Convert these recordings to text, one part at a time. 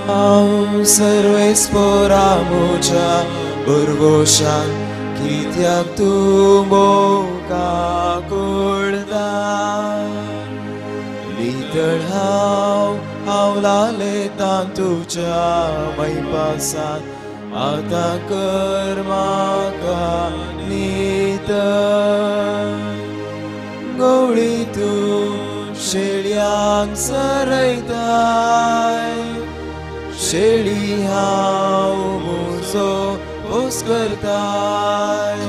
हांव सर्वेस्परा म्हज्या बरगोशान कित्याक तूं मोगा करता नितळ हांव लालेता तुज्या मैपासान आतां कर म्हाका नितळ गवळी तूं शेळयांक सरयताय शेळी हांव म्हजो पोस करताय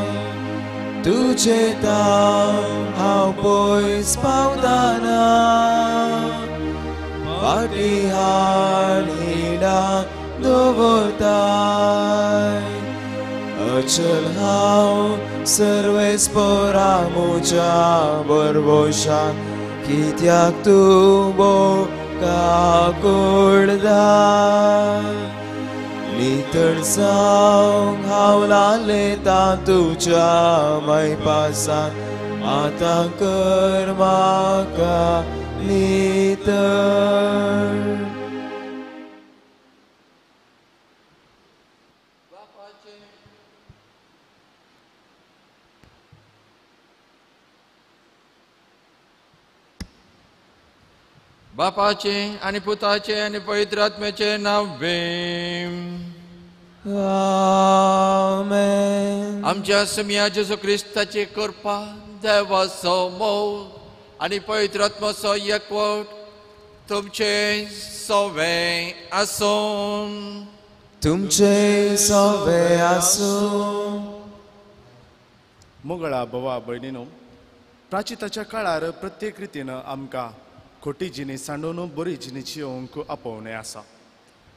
तुजे ताव हांव पयस पावताना फाटी हाड हिडाक दवरताय अचल हांव सर्वेस्परा म्हज्या बरगोशान कित्याक तूं मोगा करता नितळ जावंक हांव लालेता तुज्या मैपासान आतां कर म्हाका नितळ बापाचे आणि पुताचे आणि पवित्र आत्म्याचे नावे आमेन. आमच्या समिया जेजू क्रिस्ताची कृपा देवाचो मोग आणि पवित्र आत्म्याचो एकवट तुमचे सवे आसून तुमचे सवे आसूं. मोगळा भवा भयणीनो, प्राचिताच्या काळार प्रत्येक रितीनं आमकां खोटी जिणेस सांडून बरी जिणेची ओंक आपोवणे आसा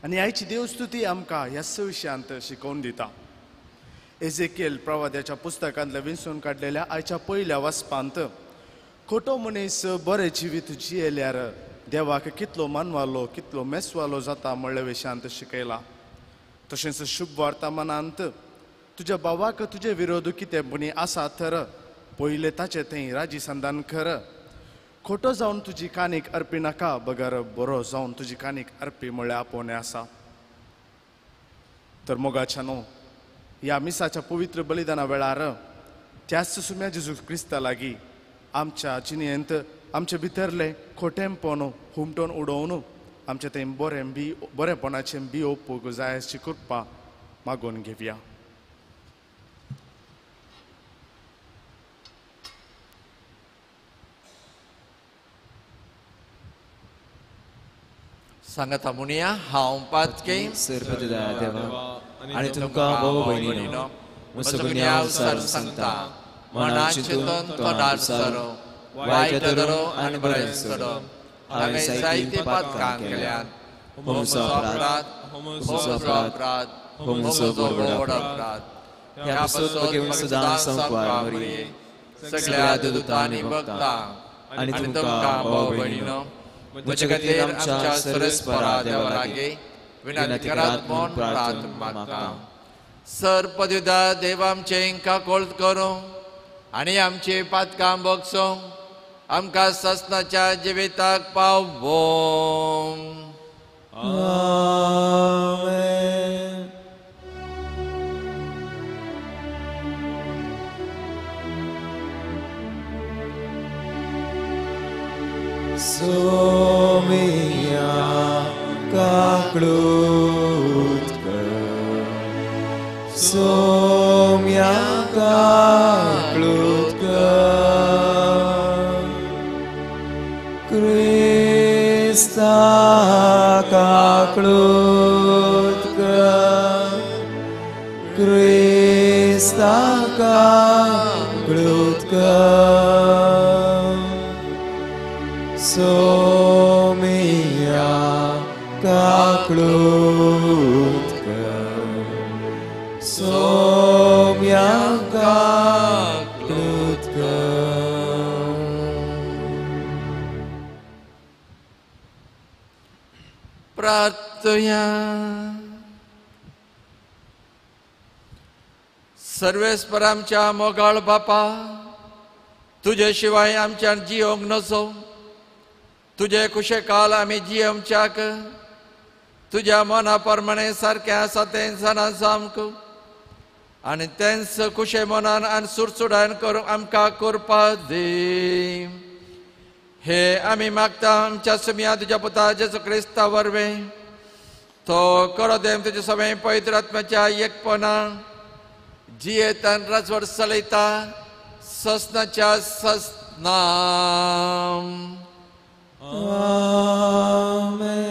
आनी आयची देवस्तुती आमकां ह्या विशयांत शिकोवन दिता. एजेकिएल प्रवाद्याच्या पुस्तकांतल्या विंचून काडलेल्या आयच्या पयल्या वाचपांत खोटो मनीस बरें जिवीत जियेल्यार देवाक कितलो मानवालो कितलो मेसवालो जाता म्हणल्या विशयांत शिकयला. तशेंच शुभ वर्तमानांत तुज्या भावाक तुजे विरोध कितें म्हणी आसा तर पयले ताचे थंय राजी संधान कर. खोटो जावन तुजी कानीक अर्पी नाका बगर बरो जावन तुजी कानीक अर्पी म्हळ्यार आपोवणें आसा. तर मोगाच्यानो, ह्या मिसाच्या पवित्र बलिदाना वेळार त्याच सुम्या जेजू क्रिस्ता लागीं आमच्या जिणेंत आमचे भितरले खोटेंपण हुमटोवन उडोवन आमचे थंय बरेपणाचें बी ओपूंक जाय अशी कृपा मागून घेवया. सांगता म्हणुया हांव पातके सरपदा देवा आनी तुमकां भाव भयणीनो म्हजो गुन्यांव विचारून सांगता. मनान चिंतून तोंडार विचारो वायट धरो आनी बरें करो हांवें जायते पातकां केल्यात. म्हजो अपराध म्हजो व्हड अपराध. ह्या पासून घेवन सदां संकवार मरिये सगळ्या दूतांनी भक्तां आनी तुमकां भाव भयणीनो म्हजे खातीर आमच्या सर्वेस्परा देवा लागीं विनंती करात म्हूण प्रार्थना मागता. सर पदवीदा देव आमचे इंका कोळत करूं आनी आमची पातकां बगसूं आमकां ससनाच्या जिविताक पावो. आमेन. सोमिया काकळूत कर सोम्या काकळूत कर क्रिस्ता काकळूत कर क्रिस्ता काकळूत कर सोमिया काकळूत कर सोम्या काकळूत कर. प्रार्थया. सर्वेस्पर आमच्या मोगाळ बापा, तुझे शिवाय आमच्या जियोंक नजो. तुझे कुशे काल आमी जियोमच्याक तुझ्या मना प्रमाणे सारखे आसा तें सना सामको आनी तेंच खुशे मनान आनी सुरसुडान करूंक आमकां करपा दी. हे आमी मागता आमच्या सुमया तुज्या पुता जेजू क्रिस्ता वरवीं तो करो देम तुजे सगळे पवित्र आत्म्याच्या एकपणा जियेत आनी राजवट चलयता ससनाच्या ससना. आमेन.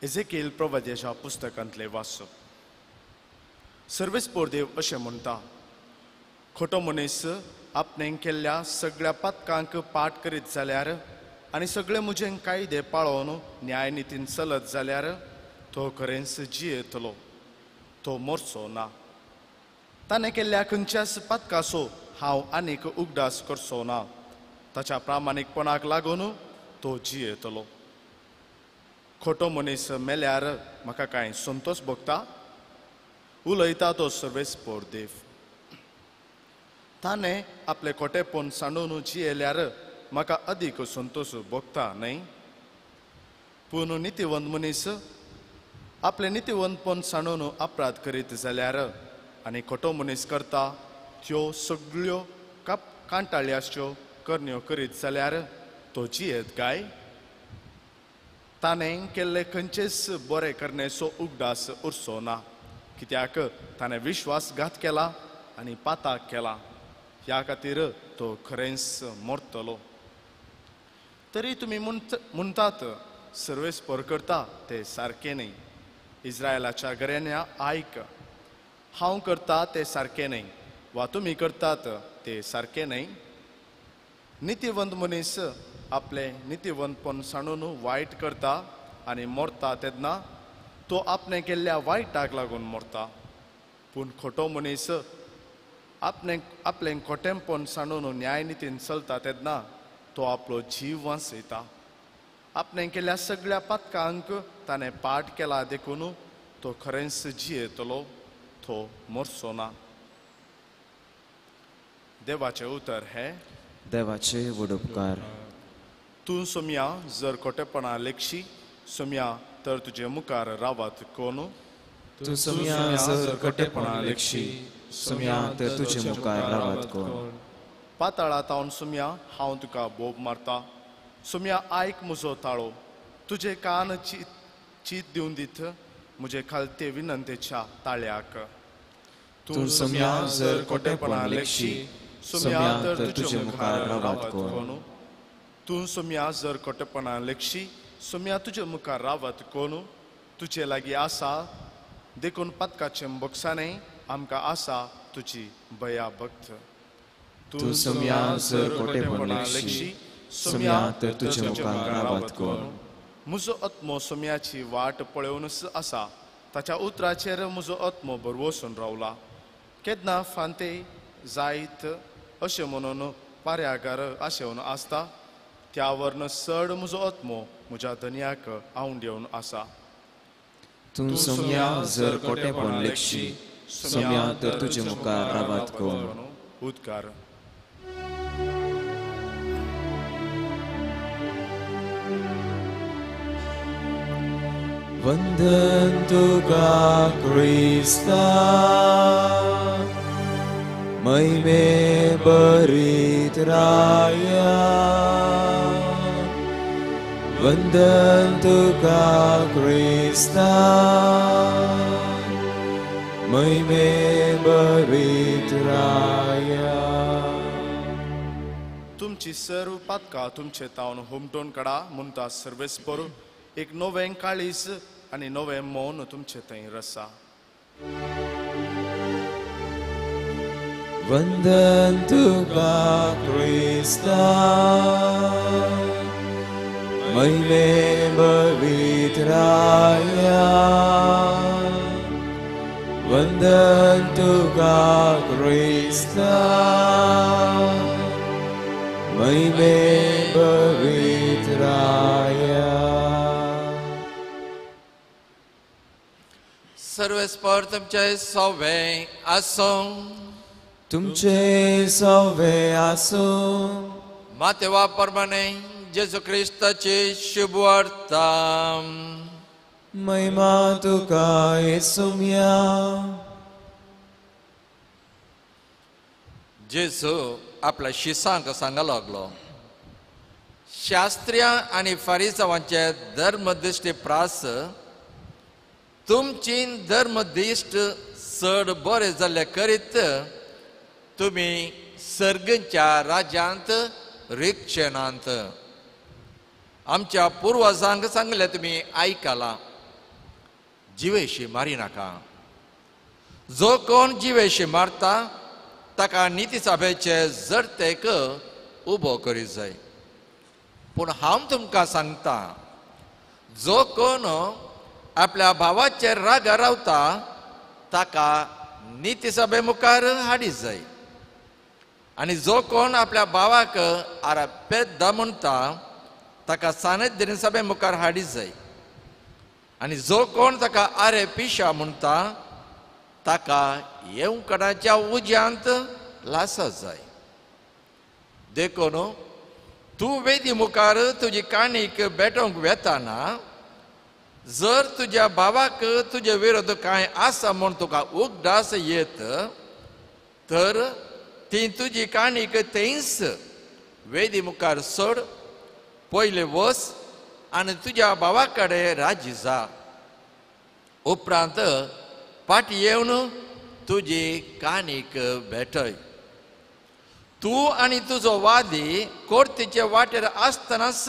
एझेकिएल प्रवाद्याच्या पुस्तकांतले वाचप. सर्वेस्पोर देव अशें म्हणटा, खोटो मनीस आपणें केल्ल्या सगळ्या पातकांक पाठ करीत जाल्यार आनी सगळे म्हजे कायदे पाळोवन न्यायनितीन चलत जाल्यार तो खरेंच जियेतलो, तो मरचो ना. ताणें केल्ल्या खंयच्याच पातकाचो हांव आनीक उगडास करचो ना. ताच्या प्रामाणीकपणाक लागून तो जियेतलो. खोटो मनीस मेल्यार म्हाका कांय संतोश भोगता? उलयता तो सर्वेस्पोर देव. ताणें आपले खोटेपण सांडून जियेल्यार म्हाका अदीक संतोश भोगता न्हय? पूण नितीवंत मनीस आपले नितीवंतपण सांडून अपराध करीत जाल्यार आनी खोटो मनीस करता त्यो सगळ्यो कांटाळ्याच्यो करण्यो करीत जाल्यार तो जियेत काय? ताणें केल्ले खंयचेच बरे करण्याचो उगडास उरचो ना, कित्याक ताणें विश्वासघात केला आनी पाताक केला. ह्या खातीर तो खरेंच मरतलो. तरी तुमी म्हणटात सर्वेस्पोर करता ते सारकें न्हय. इस्रायलाच्या घराण्या आयक, हांव करता ते सारकें न्हय वा तुमी करतात ते सारकें न्हय. नितीवंत मनीस आपले नितीवंतपण सांडून वायट करता आनी मरता तेन्ना तो आपणें केल्ल्या वायटाक लागून मरता. पूण खोटो मनीस आपलें खोटेंपण सांडून न्यायनितीन चलता तेन्ना तो आपलो जीव वाचयता. आपणें केल्ल्या सगळ्या पातकांक ताणें पाठ केला देखून तो खरेंच जियेतलो, तो मरचो ना. देवाचें उतर हें. देवाचे व्हड उपकार. तूं सोम्या जर खोटेपणा लेखशी सोम्या तर तुजे मुखार रावत कोण? तूं सोम्या जर खोटेपणा लेखशी सोम्या तर तुजे मुखार रावत कोण? पाताळांत हांव सोम्या हांव तुका बोब मारता. सोम्या आयक म्हजो ताळो. तुजे कान चीत दिवन दीत म्हजे खालते विनंतेच्या ताळ्याक. तूं सोम्या जर खोटेपणा लेखशी सोम्या तर तुजे मुखार रावत कोण? तूं सोम्या जर खोटेपणा लेखशी सोम्या तुजे मुखार रावत कोण? तुजे लागीं आसा देखून पातकाचें बोगसाणें आमकां आसा तुजी बया भक्त. तूं सोम्या जर खोटेपणा लेखशी सोम्या तर तुजे मुखार रावत कोण? म्हजो आत्मो सोम्याची वाट पळोवनच आसा. ताच्या उतराचेर म्हजो आत्मो बरवसून रावला. केन्ना फांते जायत अशें म्हणून पार्यागार आशेवन आसता, त्या वरन चड म्हजो आत्मो म्हज्या धन्याक आंवड येवन आसा. तूं सोम्या जर खोटेपण लेखशी सोम्या तर तुजे मुखार रावत कोण? उद्गार. वंदन तुका क्रिस्ता महिमे बरीत राया. वंदन तुका क्रिस्ता महिमे बरीत राया. तुमची सर्व पातकां तुमचे तावन हुमटून काडा म्हणटा सर्वेस्पोर. एक नवें काळीज आनी नवें मौन तुमचे थंय रसा. वंदन तुका क्रिस्ता महिमे बरीत राया. वंदन तुका क्रिस्ता महिमे बरीत राया. सर्वेस्पर तुमचे सवे आसो तुमचे सवे आसो मातेवा परमाने जेजू क्रिस्ताची शुभ वार्ता महिमा तुका येसुम्या जेजू आपल्या शिसांक सांगा लागलो शास्त्रियां आनी फारिसांवांचे धर्मदिश्टी प्रास तुमची धर्मदिश्ट चड बरें जाल्ले करीत तुमी सर्गींच्या राज्यांत रिक्षेनांत आमच्या पुर्वजांक सांगले तुमी आयकलां जिवेशी मारी नाका जो कोण जिवेशी मारता ताका निती सभेचे जरतेक उबो करीत जाय पूण हांव तुमकां सांगता जो कोण आपल्या भावाचेर राग रावता ताका निती सभे मुखार हाडीत जाय आनी जो कोण आपल्या भावाक आरापेद्दा म्हणटा ताका सानिध्य सभे मुखार हाडीत जाय आनी जो कोण ताका आरे पिशा म्हणटा ताका येवकणाच्या उज्यांत लासत जाय देखून तूं वेदी मुखार तुजी काणीक भेटोवंक वेताना जर तुज्या भावाक तुजे विरोध कांय आसा म्हूण तुका उगडास येत तर ती तुजी काणीक थंयच वेदी मुखार सोड पयले वस आनी तुज्या भावा कडेन राजी जा उपरांत फाटीं येवन तुजी काणीक भेटय तूं आनी तुजो वादी कोर्टीचे वाटेर आसतनाच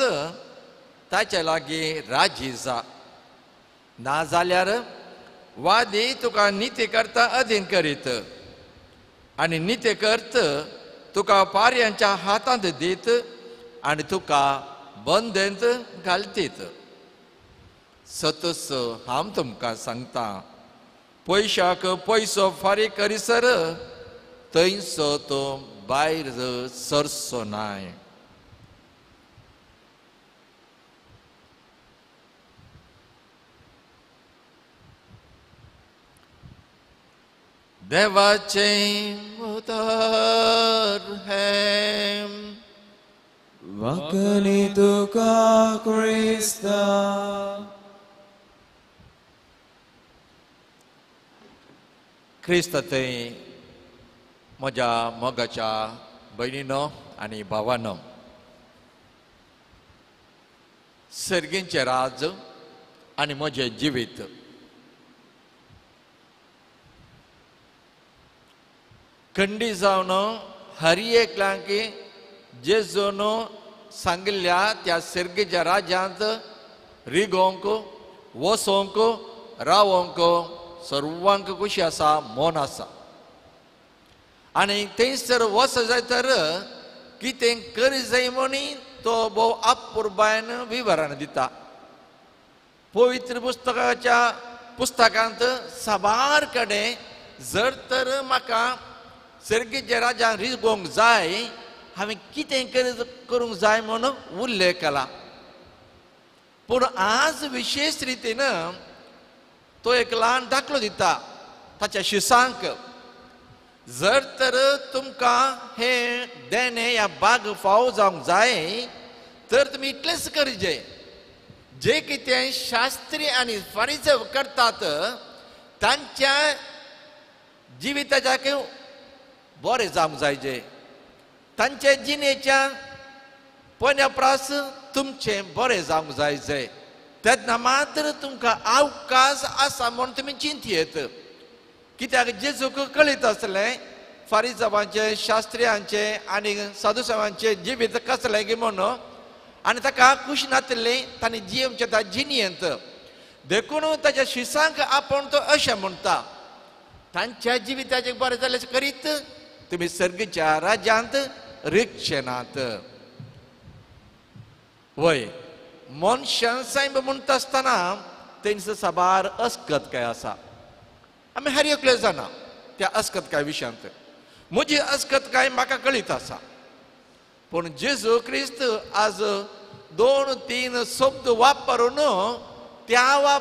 ताचे लागीं राजी जा नाजाल्यार वादी तुका निती करता अधीन करीत आनी निती करत तुका पार्यांच्या हातांत दीत आनी तुका बंदेंत घालतीत सतस हांव तुमकां सांगता पयशाक पयसो फारीक करीसर थंयसो तो भायर सरचो नाय देवाचे उदार हे वाकणी तुका क्रिस्ता क्रिस्त थंय म्हज्या मोगाच्या भयणीनो आनी भावानो सर्गींचे राज आनी म्हजें जिवीत खंडी जावन हर एकल्यांक जेजून सांगिल्ल्या त्या सर्गीच्या राज्यांत रिगोवंक वसोवंक रावोवंक सर्वांक खुशी आसा मोन आसा आनी थंयसर वच जाय तर कितें करी जाय म्हूण तो भोव आपुरबायन विवरण दिता पवित्र पुस्तकांत साबार कडेन जर तर म्हाका सर्गीच्या राज्यांत रिगोवंक जाय हांवें कितें करूंक जाय म्हूण उल्लेख केला पूण आज विशेश रितीन तो एक ल्हान दाखलो दिता ताच्या शिसांक जर तर तुमकां हे देणे ह्या बाग फावो जावंक जाय तर तुमी इतलेंच करचें जे कितें शास्त्री आनी फारीसी करतात तांच्या जिविताच्या बरें जावंक जायचे तांचे जिणेच्या पन्याप्रास तुमचें बरें जावंक जायचें तेन्ना मात्र तुमकां अवकाश आसा म्हूण तुमी चिंतयेत कित्याक जेजूक कळीत आसलें फारिसांवांचें शास्त्रियांचें आनी साधुसांवांचें जिवीत कसलें गी म्हूण आनी ताका खुशी नासली तांणी जियेवचें त्या जिणयेंत देखून ताच्या शिसांक आपोवन तो अशें म्हणटा तांच्या जिविताचें बरें जालें करीत तुमी सर्गीच्या राज्यांत रिक्षेनात वय मनशां म्हणटा आसतना थंयसर साबार अस्कतकाय आसा आमी हर एकले जाणा त्या अस्कतकाय विशयांत म्हजी अस्कतकाय म्हाका कळीत आसा पूण जेजू क्रिस्त आज 2-3 शब्द वापरून त्या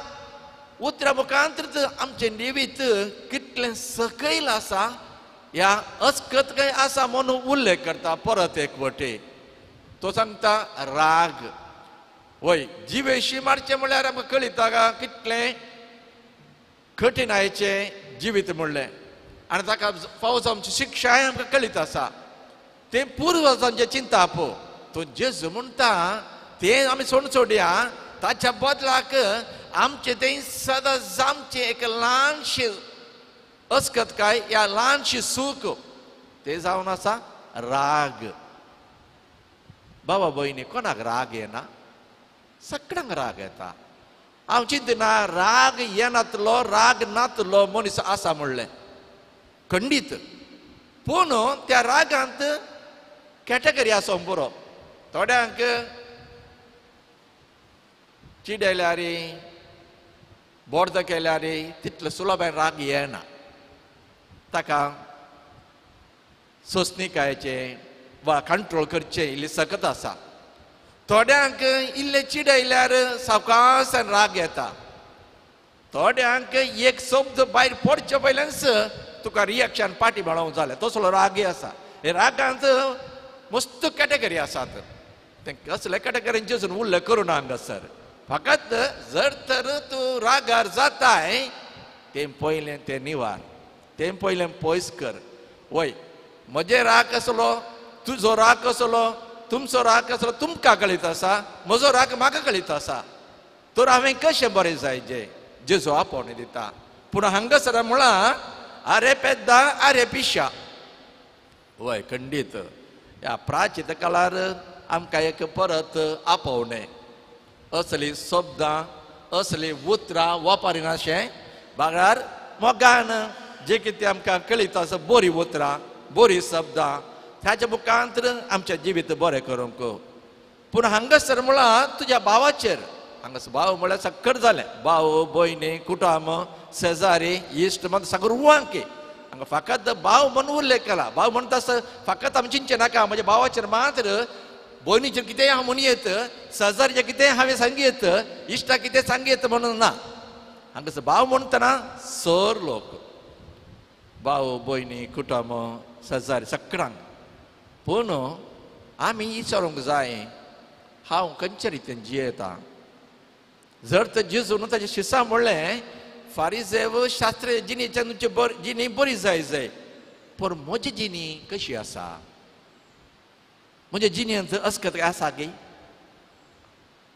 उतरा मुखांतर आमचे निवीत कितले सकयल आसा ह्या अस्कत काय आसा म्हणून उल्लेख करता परत एक वटे तो सांगता राग वय जिवेशी मारचे म्हळ्यार आमकां कळिता गा कितले कठीणायचे जिवीत म्हणलें आनी ताका पावस आमची शिक्षाय आमकां कळीत आसा ते पुर्वजांचे चिंता पळय तो जेजू म्हणटा ते आमी सोडया ताच्या बदलाक आमचे ते सदां जामचे एक ल्हानशी अस्कत काय या ल्हानशी सूख ते जावन आसा राग बाबा भयणी कोणाक राग येना सगळ्यांक राग येता हांव चिंतना राग येनातलो राग नातलो मनीस आसा म्हणलें खंडीत पूण त्या रागांत कॅटेगरी आसा बरो थोड्यांक चिडयल्यार बोर्द केल्यार तितलो सुलभान राग येना ताका सोंसणीकायेचे वा कंट्रोल करचे इल्ली सकत आसा थोड्यांक इल्ले चिडयल्यार सावकासान राग येता थोड्यांक एक शब्द भायर पडचे पयल्यानच तुका रिएक्शन पाटी मेळोंक जालें तसलो रागय आसा हे रागांत मस्त कॅटेगरी आसात ते कसले कॅटेगरींचेसून उल्लेख करूना हांगासर फकत जर तर तूं रागार जाताय ते पयलें ते निवार ते पयलें पयस कर वय म्हजे राग कसलो तुजो राग कसलो तुमचो राग कसलो तुमकां कळीत आसा म्हजो राग म्हाका कळीत आसा तर हांवें कशें बरें जायचें जेजू आपोवणें दिता पूण हांगासर म्हळां आरे पेद्दा आरे पिशा वय खंडीत ह्या प्राचीत काळार आमकां एक परत आपोवणें असली शब्दां असली उतरां वापरिनाशें भागार मोगान जे कितें आमकां कळीत आसा बरी उतरां बरी शब्दां त्याच्या मुखांतर आमचें जिवीत बरें करूंक पूण हांगासर म्हळ्यार तुज्या भावाचेर हांगासर भाव म्हळ्यार सक्कर जालें भाव भयणी कुटुंब शेजारी इश्ट म्हणटा सगळ्यांक हांगा फकत भाव म्हणून उल्लेख केला भाव म्हणटा फकत आमी चिंतचें नाका म्हज्या भावाचेर मात्र भयणीचेर कितेंय हांव म्हणयत शेजारीचें कितेंय हांवें सांगयत इश्टाक कितें सांगयत म्हणून ना हांगासर भाव म्हणटना सर लोक भाव भयणी कुटुंब शेजारी सगळ्यांक पूण आमी विचारूंक जाय हांव खंयच्या रितीन जियेता जर तर जेजून ताच्या शिसा म्हणलें फारिजेव शास्त्रीय जिणेच्यान जिणी बरी जाय पूण म्हजी जिणी कशी आसा म्हणजे जिणेंत अस्कत काय आसा गे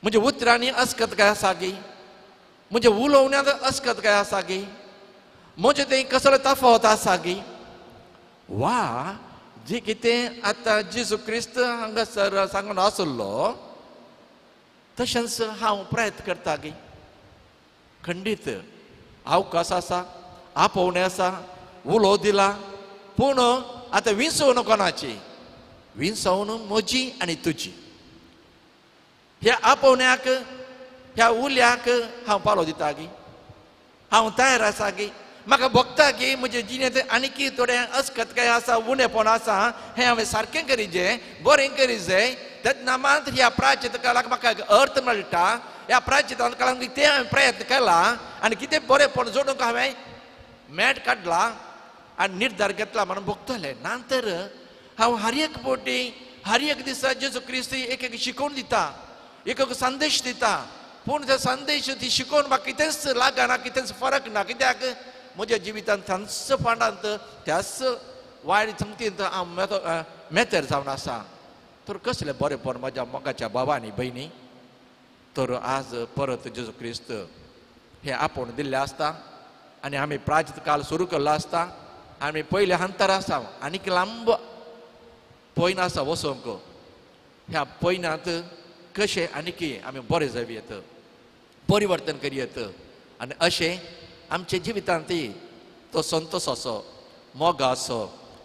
म्हणजे उतरांनी अस्कत काय आसा गे म्हणजे उलोवण्यांत अस्कत काय आसा गे म्हणजे तें कसलो तफावत आसा गे वा जे कितें आतां जेजू क्रिस्त हांगासर सांगून आसलो तशेंच हांव प्रयत्न करता गे खंडीत अवकाश आसा आपोवणें आसा उलो दिला पूण आतां विंसवण कोणाची विंसवण म्हजी आनी तुजी ह्या आपोवण्याक ह्या उल्याक हांव पालो दिता गे हांव तयार आसा गे म्हाका भोगता की म्हजे जिणेंत आनीक थोडें अस्कत काय आसा उणेपण आसा हें हांवें सारकें करी जाय बरें करी जाय तेन्ना मात ह्या प्राचीत काळाक म्हाका अर्थ मेळटा ह्या प्राचीत काळाक कितें हांवें प्रयत्न केला आनी कितें बरेंपण जोडूंक हांवें मेट काडला आनी निर्धार घेतला म्हणून भोगतलें नंतर हांव हर एक फावटी हर एक दिसा जेजू क्रिस्त एक शिकोवन दिता एक संदेश दिता पूण ते संदेश ती शिकोवन म्हाका कितेंच लागना कितेंच फरक ना कित्याक म्हज्या जिवितांत त्याच पांडांत त्याच वायट संगतींत हांव मेतेर जावन आसा तर कसलें बरेंपण म्हज्या मोगाच्या भावांनी भयणी तर आज परत जेजू क्रिस्त हें आपोवन दिल्लें आसता आनी आमी प्राचीत काळ सुरू केल्लो आसता आमी पयले अंतर आसा आनीक लांब पयन आसा वचोंक ह्या पयनांत कशें आनीक आमी बरें जावयेत परिवर्तन करयेत आनी अशें आमच्या जिवितांत तो संतोश असो मोग असो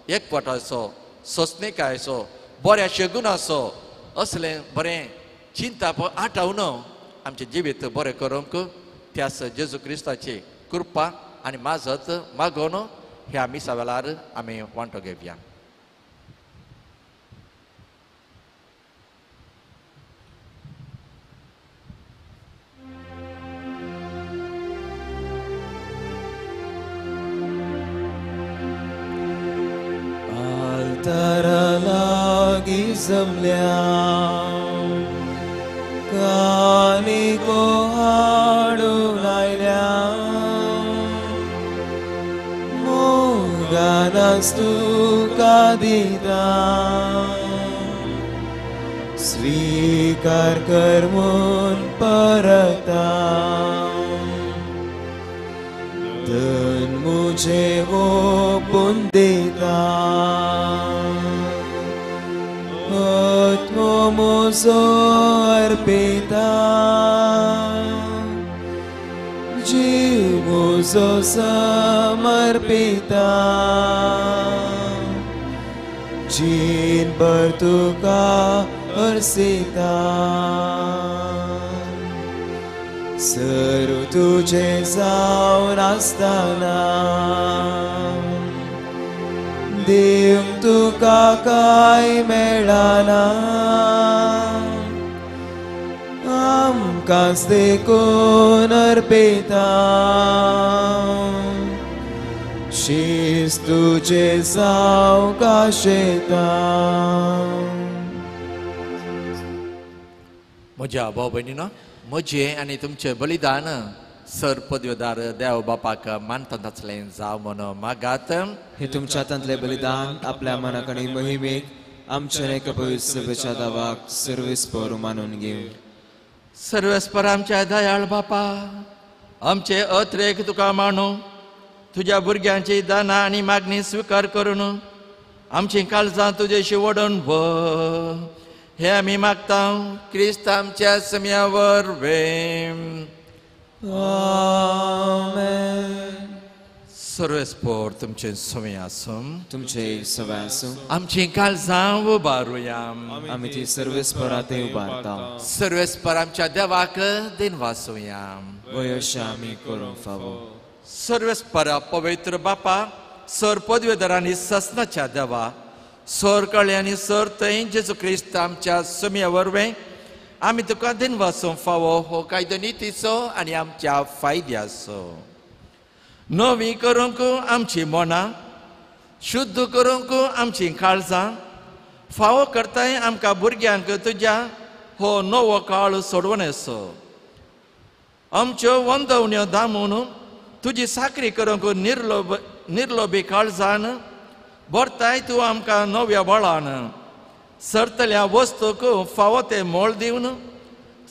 एकवट असो सोंसणीकाय असो बऱ्या शेगून असो असलें बरें चिंता आठवून आमचें जिवीत बरें करूंक त्यास जेजू क्रिस्ताची कृपा आनी माजत मागोवन ह्या मिसा वेळार आमी वांटो घेवया जमल्या कानिको हाडून आयल्या मोगानास तुका दिता स्वीकार कर म्हूण परता धन मुझे ओपून दिता आत्मो म्हजो अर्पिता जीव म्हजो समर्पिता जीनभर तुका अर्सिता सर्व तुझे जावन आसतना देव तुका काय मेळना आमकांच देखून अर्पिता शीस तुझे जाव काशेता म्हज्या भाव भयणीनो म्हजे आनी तुमचे बलिदान सर पदवेदार देव बापाक मानता नाचलें जाव म्हणून मागात हे तुमच्या हातांतले बलिदान आपल्या मनाक आनी मोहिमेक आमचे पवित्र दावाक सर्वेस्पर मानून घेऊ सर्वेस्पर आमच्या दयाळ बापा आमचे अत्रेक तुका मानू तुझ्या भुरग्यांची दाना आनी मागणी स्वीकार करून आमची काळजां तुजेशी ओडून भर हे आमी मागता क्रिस्त आमच्या सम्या वरवीं आमेन सर्वेस्पर तुमचे समे आसूं तुमचे सवय आसूं आमची काळजां उबारुया आमी ती सर्वेस्परात उबारता सर्वेस्पर आमच्या देवाक दिन वासुया वयशा आमी करूंक फावो सर्वेस्परा पवित्र बापा सर पदवेदारांनी ससनाच्या देवा सर कळे आनी सर थंय जेजू क्रिस्त आमच्या सम्या वरवें आमी तुका दिन वासूंक फावो हो कायदो नितीचो आनी आमच्या फायद्याचो नवी करूंक आमची मनां शुद्ध करूंक आमची काळजां फावो करताय आमकां भुरग्यांक तुज्या हो नवो काळ सोडून येसो आमच्यो वंदवण्यो दामून तुजी साकरी करूंक निर्लोभी काळजान भरताय तूं आमकां नव्या बळान सरतल्या वस्तूक फावो ते मोल दिवन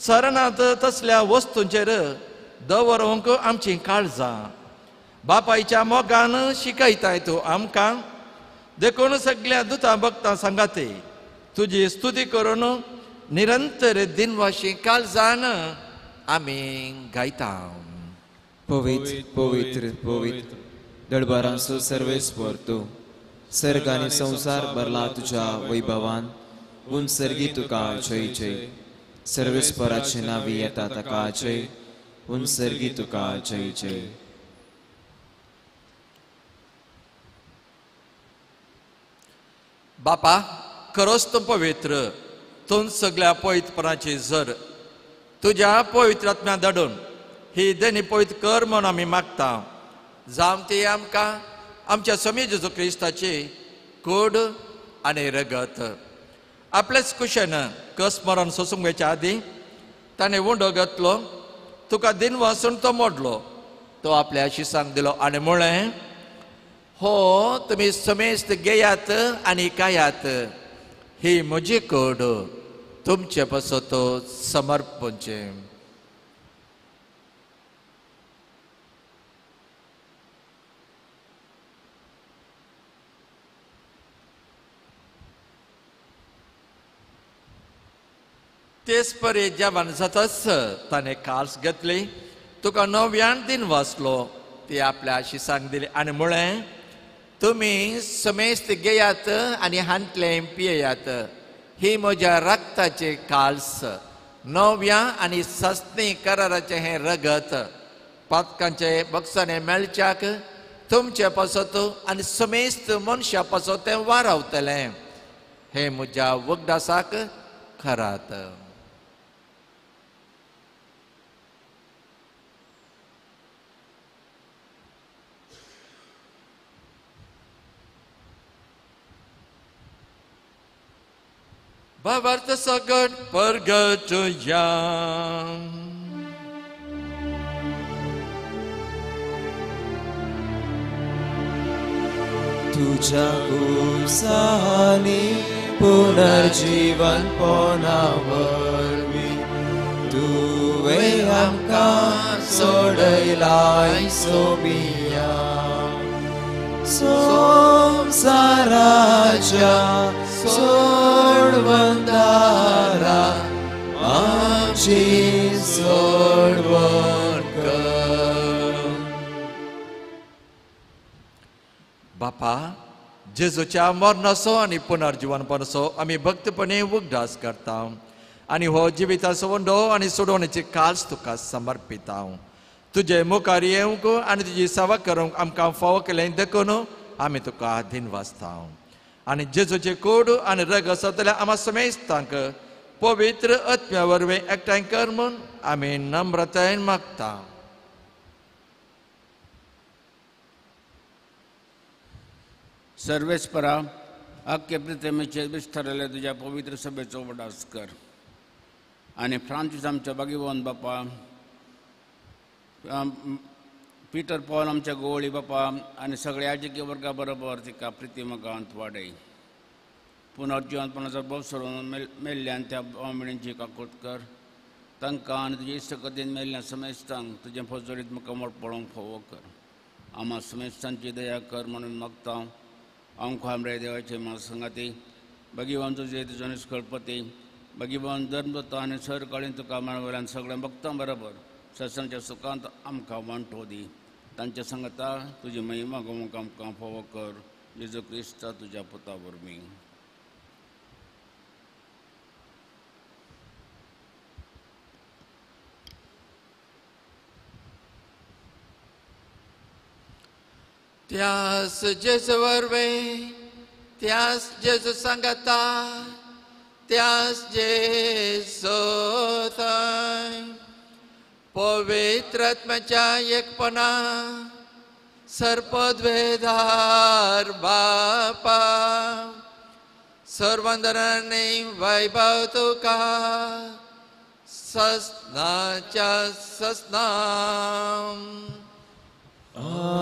सरनात तसल्या वस्तूंचेर दवरूंक आमची काळजां बापायच्या मोगान शिकयताय तूं आमकां देखून सगळ्या दुता भक्तां सांगाते तुजी स्तुती करून निरंतर दिनवाशी काळजान आमी गायता पवित्र पवित्र पवित्र दळबारांचो सर्वेस्पर तूं सर्ग आनी संसार भरला तुज्या वैभवान उंसर्गी तुका जय जय सर्वेस्पराची नावी येता ताका जय उंसर्गी तुका जय जय बापा खरोच तूं पवित्र तूं सगळ्या पवित्रपणाची झर तुज्या पवित्र आत्म्या धाडून ही देणी पवित्र कर म्हूण आमी मागता जावं ती आमकां आमच्या समी जेजू क्रिस्ताची कूड आनी रगत आपलेच कुशेन कसमरण सोसूंक वयच्या आदीं ताणें उंडो घेतलो तुका दिन वासून तो मोडलो तो आपल्या शिसांक दिलो आनी म्हळें हो तुमी समेस्त घेयात आनी कायात ही म्हजी कूड तुमचे पासो तो समर्पणचें तेच परे जेवण जाताच ताणें काल्स घेतली तुका नव्यान दिन वाचलो ती आपल्या शिसांक दिली आनी म्हळें तुमी समेस्त घेयात आनी हांतलें पियेयात ही म्हज्या रक्ताचे काल्स नव्या आनी सस्ती कराराचें हें रगत पातकांचे बक्षाने मेळच्याक तुमचे पासत आनी समेस्त मनशा पासो तें वारावतलें हे म्हज्या वखदासाक खरात Bavarta sagat pergatuyan. तुझ्या उत्साहाने पुनर्जीवन पोनावरवी तुवे आमकां सोडयलाय सोबिया संसाराच्या सोडवंदारा आमची सोडवण कर. बापा, जेजूच्या मरणाचो आनी पुनर्जीवनपणाचो आमी भक्तपणे उगडास करता आनी हो जिविताचो वंडो आनी सोडवण्याची काल्स तुका समर्पिता. तुजे मुखार येवंक आनी तुजी सेवा करूंक आमकां फावो केलें देखून आमी तुका दिनवासता. आनी जेजूचे कूड आनी रग आसतल्या आमा समेस्तांक पवित्र आत्म्या वरवीं एकठांय कर म्हूण आमी नम्रतायेन मागता. सर्वेस्परा अख्खे पृथ्वीचेर विस्तारलेल्या तुझ्या पवित्र सभेचो वडास कर आनी फ्रांसीस आमच्या बागीवन बापा, पीटर पॉल आमच्या गोवळी बापा आनी सगळ्या याजकी वर्गा बरोबर तिका प्रितीमकांत वाडय. पुनर्जीवनपणाचो बोव सोडून मेल्ल्यान त्या बामणींची काकूट कर. तांकां आनी तुजे इश्टकथेन मेल्ल्या समेस्तांक तुजें फजोरीत म्हाका पळोवंक फावो कर. आम्हा समेस्तांची दया कर म्हणून मागता. आमकां आमरे देवाचे महासंगाती भगिवान तुजे तुजो निश्कळपती भगिवान धर्मदत्ता आनी सर काळीन तुका मेळवल्यान सगळ्या भक्तां बरोबर सत्संगाच्या सुखांत आमकां वांटो दी. तांच्या संगता तुजी महिमा गोवंक आमकां फावो कर. जेजू क्रिस्ता तुज्या पुता वरवीं. त्यास जेजू वरवीं, त्यास जेजू सांगता, त्यास जेजू थंय पवित्र आत्म्याच्या एकपणा सर्पद्वेधार बापा सर्वंदरांनी वैभव तुका ससनाच्या ससना. आमेन.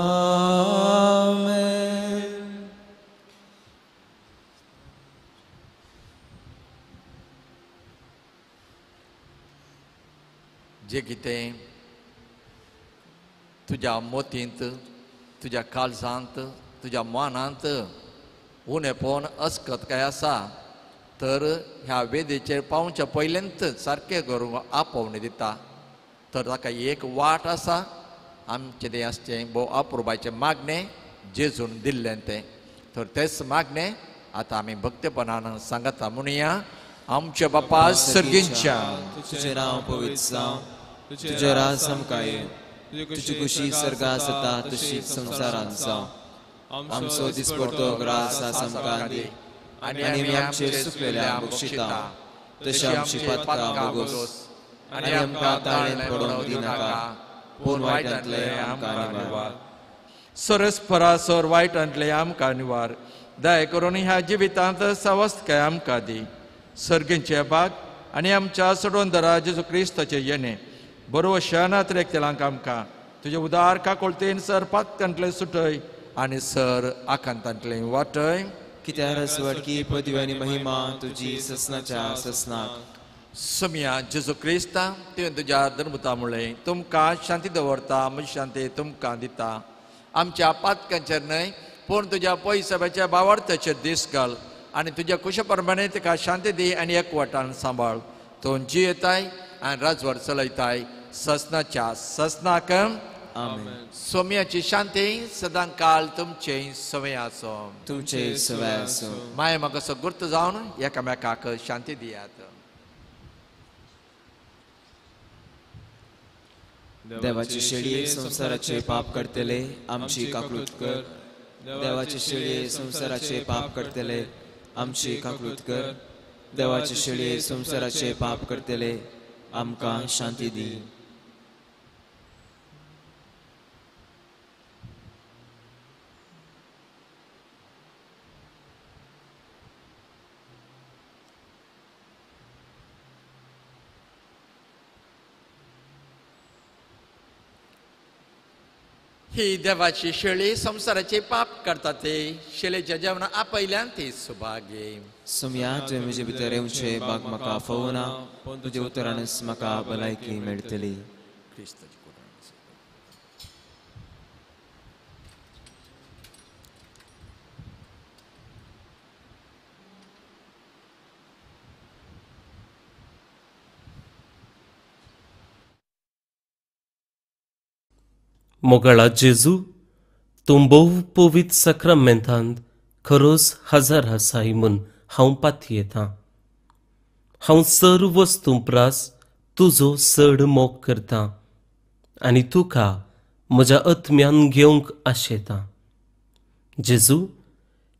जे कितें तुज्या मोतींत, तुज्या काळजांत, तुज्या मनांत उणेपण अस्कत काय आसा तर ह्या वेदेचेर पावच्या पयलेंत सारकें करूंक आपोवणी दिता. तर ताका एक वाट आसा. आमचें तें आसचें भोव अप्रुबाचें मागणें जेजून दिल्लें तें. तर तेच मागणें आतां आमी भक्तीपणान सांगता म्हणुया. आमच्या बापा सर्गींच्या तुझें नांव पवित्र जावं, तुजें राज समकाय, तुजी खुशी सर्गांत जाता तशीच संवसारांत जावं. आमचो दिसपडटो ग्रास आसा आमकां दी आनी आमी आमचेर सुकलेल्या बक्षिता तशें आमची पातकां बोगोस आनी आमकां ताळेन पडोवंक दिनाका पूण वायटांतले आमकां निवार. सरस्परासोर वायटांतले आमकां निवार. दया करून ह्या जिवितांत सावस्तकाय आमकां दी. सर्गींचे भाग आनी आमच्या सोडवंदरा जेजू क्रिस्ताचे येणे बरो शनात रेखतेलांक आमकां तुजे उदार काकोळतेन सर पातकांतले सुटय आनी सर आकांतांतले वाटय. कित्याक रसवडकी पदवी आनी महिमा तुजी ससनाच्या ससनाक. समिया जेजू क्रिस्ता तुवें तुज्या धर्मता मुळे तुमकां शांती दवरता, म्हजी शांती तुमकां दिता. आमच्या पातकांचेर न्हय पूण तुज्या पयसब्याच्या भावार्थाचेर दीस घाल आनी तुज्या कुशा प्रमाणे तिका शांती दी आनी एकवटान सांबाळ. तूं जियेताय आनी राजवट चलयताय ससनाच्या ससनाक. आमेन. सोम्याची शांती सदां काल तुमचे सवय आसो. तुमचे सवय आसूं. माय म्हाका असो गुर्त जावन एकामेकाक शांती दियात. देवाची शेळये संसाराचे पाप करतले आमची काकूट कर. देवाची शेळये संसाराचे पाप करतले आमची काकूट कर. देवाची शेळये संसाराचे पाप करतले आमकां शांती दी. ही देवाची शेळी संसाराचे पाप करता ते शेळेच्या जेवणा आपयल्यान ती सुभागे सुमया तुवें म्हजे भितर येवचें बाग म्हाका फोवना पूण तुजे उतरानच म्हाका भलायकी मेळटली. मोगाळा जेजू तूं भोव पवित्र सक्रामेंतांत खरोच हजर आसाय म्हूण हांव पातयेतां. हांव सर्व वस्तू प्रास तुजो चड मोग करतां आनी तुका म्हज्या आत्म्यान घेवंक आशेतां. जेजू,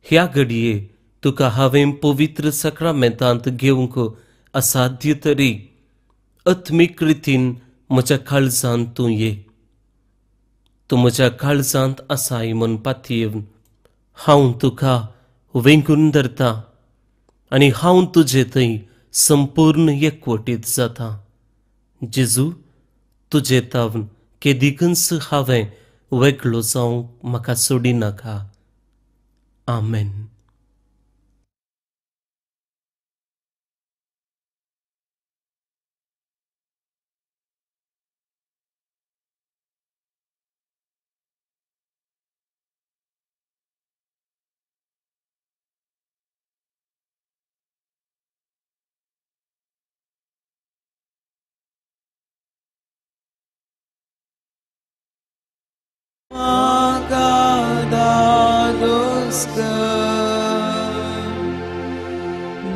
ह्या घडये तुका हांवें पवित्र सक्रामेंतांत घेवंक असाध्य तरी आत्मीक रितीन म्हज्या काळजांत तूं ये. तूं म्हज्या काळजांत आसाय म्हूण पातयेवन हांव तुका वेंगून धरतां आनी हांव तुजे थंय संपूर्ण एकवटीत जातां. जेजू, तुजे तावन केदिकच हांवें वेगळो जावंक म्हाका सोडिनाका. आमेन.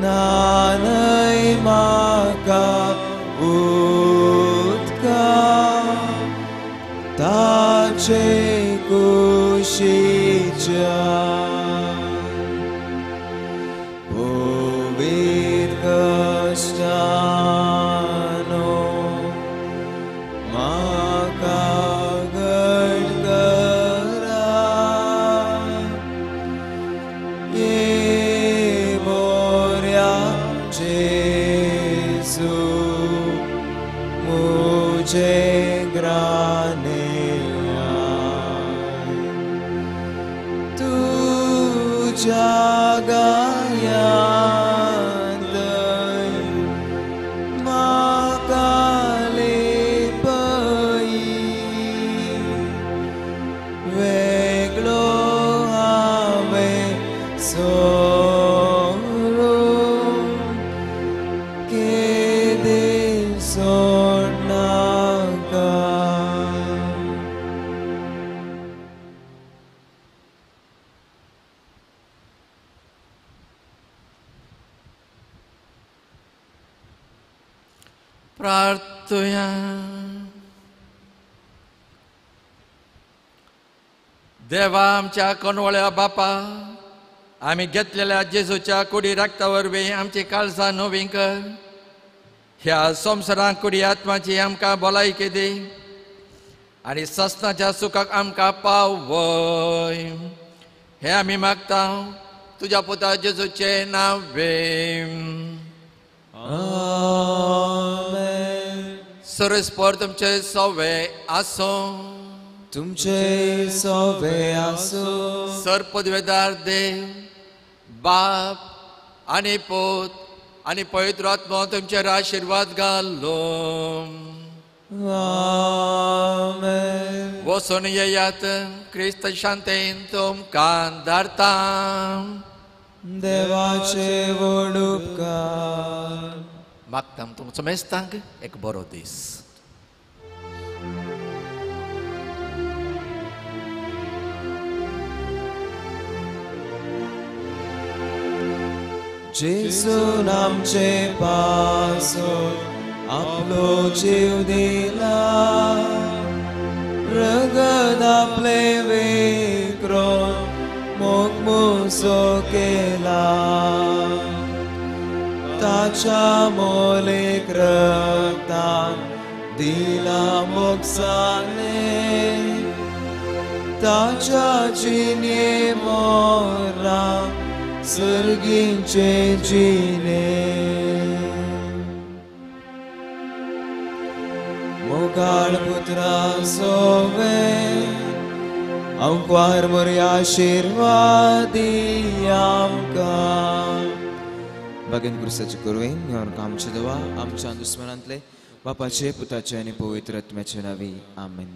Nanay makabutka tache kushicha povit kastano makagadgara Gesù मुझे ग्राने तू जागायात माकाले पई वेगळो हांवें प्रार्थना. देवा आमच्या कोणवळ्या बापा, आम्ही घेतलेल्या जेजूच्या कुडी रक्ता वरवीं आमची काळजां नवी कर. ह्या संवसारांत कुडी आत्माची आमकां भलायकी दी आनी सस्नाच्या सुखाक आमकां पावय. हे आमी मागता तुज्या पुता जेजूचे नांवें. आमेन. सर्वेस्पर तुमचे सवे आसो. तुमचे सवे आसो. सरपदवेदार देव बाप आनी पूत आनी पवित्र आत्मा तुमचेर आशिर्वाद घालो. आमेन. वचून येयात, क्रिस्त शांतेन तुमकां धारता. देवाचे व्हड उपकार. मागता तुमचो मेस्तांक एक बरो दीस. जेजून आमचे पासून आपलो जीव दिला. रगत आपले विक्रोन मोग मुजो केला. ताच्या मोलेक रक्तान दिला मोक्षाने. ताच्या जिणे मोरा सर्गींचे जिणे. मोगाळ पुत्रा सोवे अंकवार मोरी आशीर्वादी आमकां भगन क्रिस्ताचे करुवेन ह्योर आमचे देवा आमच्या दुस्मनांतले बापाचे पुताचे आनी पवित्र आत्म्याचे नावी आमेन.